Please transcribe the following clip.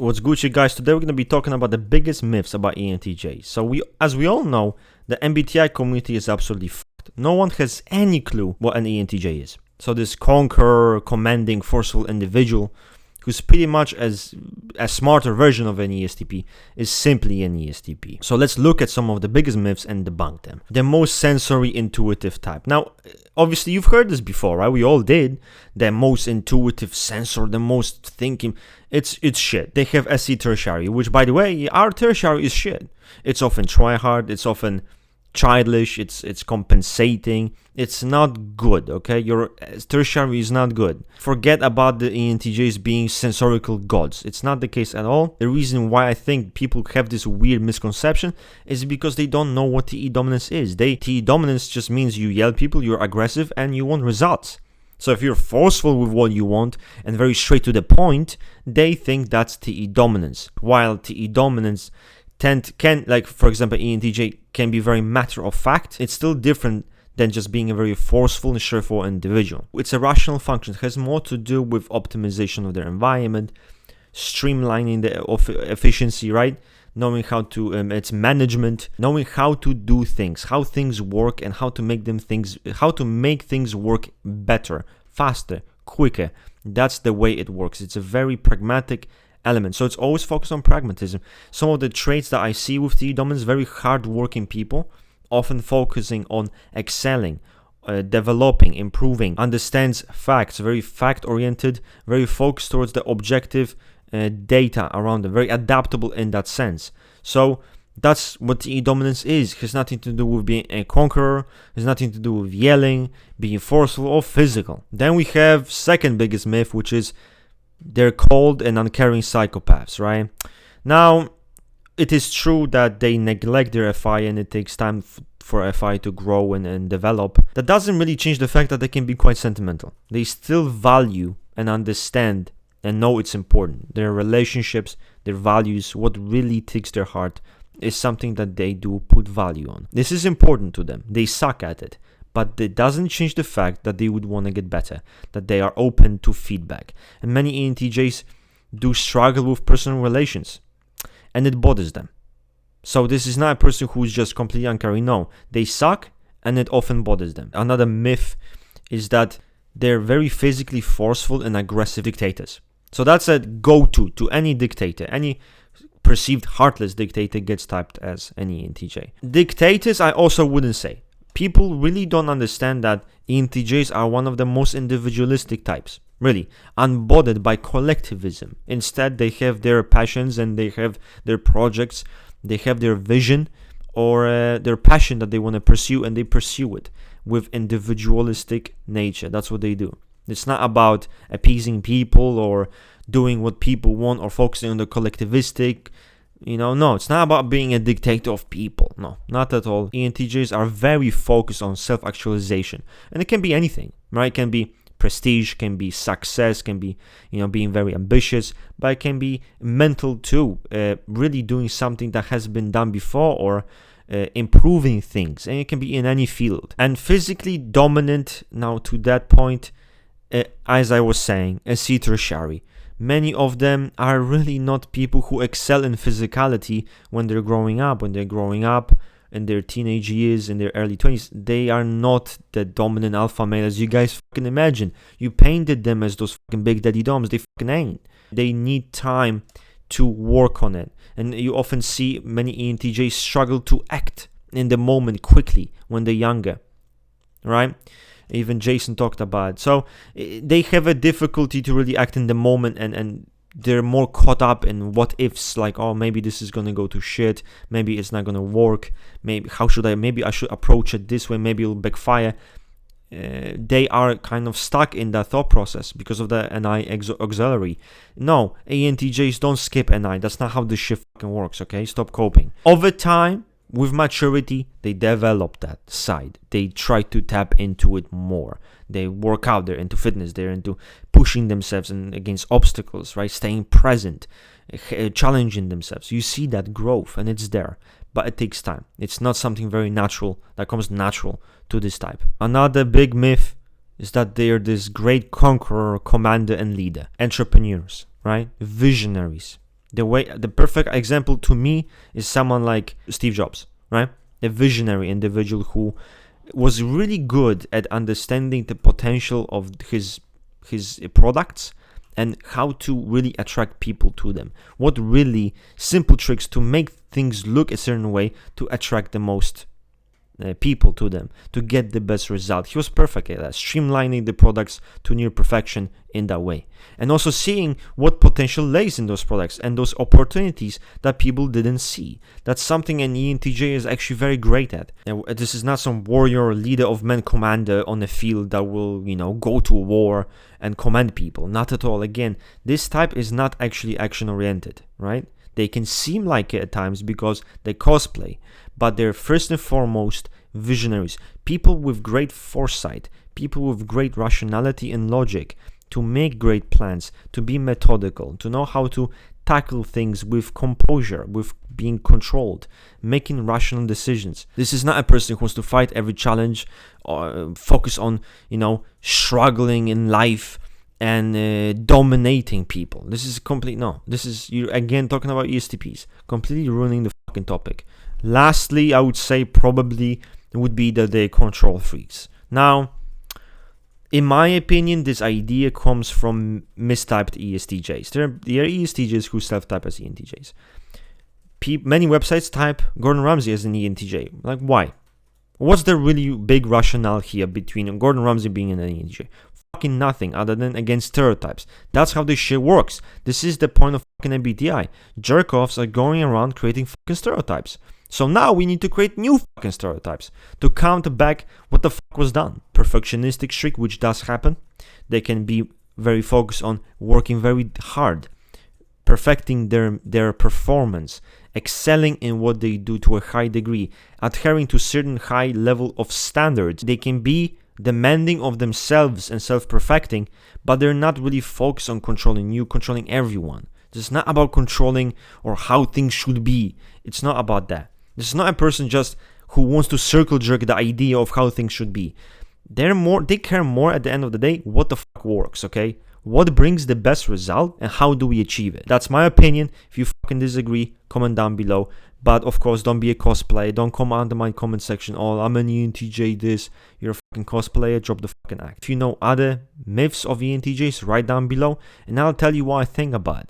What's Gucci, guys? Today we're going to be talking about the biggest myths about ENTJs. So as we all know, the MBTI community is absolutely fucked. No one has any clue what an ENTJ is. So this conqueror, commanding, forceful individual who's pretty much as a smarter version of an ESTP is simply an ESTP. So let's look at some of the biggest myths and debunk them. The most sensory intuitive type. Now, obviously you've heard this before, right? We all did. The most intuitive sensor, the most thinking. It's shit. They have SC tertiary, which, by the way, our tertiary is shit. It's often try-hard, it's often childish, it's compensating. It's not good, okay? Your tertiary is not good. Forget about the ENTJs being sensorical gods. It's not the case at all. The reason why I think people have this weird misconception is because they don't know what TE dominance is. TE dominance just means you yell at people, you're aggressive, and you want results. So if you're forceful with what you want and very straight to the point, they think that's TE dominance. While TE dominance can, like for example, ENTJ can be very matter of fact, it's still different than just being a very forceful and straightforward individual. It's a rational function. It has more to do with optimization of their environment, streamlining the efficiency, right? Knowing how to, it's management, knowing how to do things, how things work, and how to make things work better, faster, quicker. That's the way it works. It's a very pragmatic element. So it's always focused on pragmatism. Some of the traits that I see with TE dominance, very hard-working people, often focusing on excelling, developing, improving, understands facts, very fact-oriented, very focused towards the objective data around them, very adaptable in that sense. So that's what TE dominance is. It has nothing to do with being a conqueror, it has nothing to do with yelling, being forceful or physical. Then we have second biggest myth, which is they're cold and uncaring psychopaths, right? Now, it is true that they neglect their FI and it takes time for FI to grow and develop. That doesn't really change the fact that they can be quite sentimental. They still value and understand and know it's important. Their relationships, their values, what really ticks their heart is something that they do put value on. This is important to them. They suck at it. But it doesn't change the fact that they would want to get better, that they are open to feedback. And many ENTJs do struggle with personal relations, and it bothers them. So this is not a person who's just completely uncaring. No, they suck, and it often bothers them. Another myth is that they're very physically forceful and aggressive dictators. So that's a go-to to any dictator. Any perceived heartless dictator gets typed as an ENTJ. Dictators, I also wouldn't say. People really don't understand that ENTJs are one of the most individualistic types, really, unbothered by collectivism. Instead, they have their passions and they have their projects, they have their vision or their passion that they want to pursue, and they pursue it with individualistic nature. That's what they do. It's not about appeasing people or doing what people want or focusing on the collectivistic. No, it's not about being a dictator of people. No, not at all. ENTJs are very focused on self-actualization. And it can be anything, right? It can be prestige, can be success, can be, being very ambitious, but it can be mental too. Really doing something that has been done before or improving things. And it can be in any field. And physically dominant, now to that point, as I was saying, a SC tertiary. Many of them are really not people who excel in physicality when they're growing up. When they're growing up in their teenage years, in their early 20s, they are not the dominant alpha male as you guys fucking imagine. You painted them as those fucking big daddy doms. They fucking ain't. They need time to work on it. And you often see many ENTJs struggle to act in the moment quickly when they're younger, right? Even Jason talked about it. So they have a difficulty to really act in the moment, and they're more caught up in what ifs, like, oh, maybe this is gonna go to shit, maybe it's not gonna work, maybe I should approach it this way, maybe it'll backfire. They are kind of stuck in that thought process because of the NI auxiliary. No, ENTJs don't skip NI. That's not how this shit fucking works, okay? Stop coping. Over time, with maturity, they develop that side. They try to tap into it more. They work out. They're into fitness. They're into pushing themselves against obstacles, right? Staying present, challenging themselves. You see that growth, and it's there. But it takes time. It's not something very natural that comes natural to this type. Another big myth is that they are this great conqueror, commander, and leader. Entrepreneurs, right? Visionaries. The perfect example to me is someone like Steve Jobs, right? A visionary individual who was really good at understanding the potential of his products and how to really attract people to them. What really simple tricks to make things look a certain way to attract the most people to them, to get the best result. He was perfect at that, streamlining the products to near perfection in that way. And also seeing what potential lays in those products and those opportunities that people didn't see. That's something an ENTJ is actually very great at. And this is not some warrior leader of men commander on the field that will, go to war and command people. Not at all. Again, this type is not actually action oriented, right? They can seem like it at times because they cosplay, but they're first and foremost visionaries, people with great foresight, people with great rationality and logic, to make great plans, to be methodical, to know how to tackle things with composure, with being controlled, making rational decisions. This is not a person who wants to fight every challenge or focus on, struggling in life and dominating people. This is this is, you again talking about ESTPs, completely ruining the fucking topic. Lastly, I would say probably would be that they're control freaks. Now, in my opinion, this idea comes from mistyped ESTJs. There are ESTJs who self-type as ENTJs. Many websites type Gordon Ramsay as an ENTJ. Like, why? What's the really big rationale here between Gordon Ramsay being an ENTJ? Fucking nothing other than against stereotypes. That's how this shit works. This is the point of fucking MBTI. Jerk-offs are going around creating fucking stereotypes. So now we need to create new fucking stereotypes to counter back what the fuck was done. Perfectionistic streak, which does happen. They can be very focused on working very hard, perfecting their performance, excelling in what they do to a high degree, adhering to certain high level of standards. They can be demanding of themselves and self-perfecting, but they're not really focused on controlling you, controlling everyone. It's not about controlling or how things should be. It's not about that. This is not a person just who wants to circle jerk the idea of how things should be. They care more at the end of the day what the fuck works, okay? What brings the best result and how do we achieve it? That's my opinion. If you fucking disagree, comment down below. But of course, don't be a cosplayer. Don't come under my comment section. Oh, I'm an ENTJ this. You're a fucking cosplayer. Drop the fucking act. If you know other myths of ENTJs, write down below and I'll tell you what I think about it.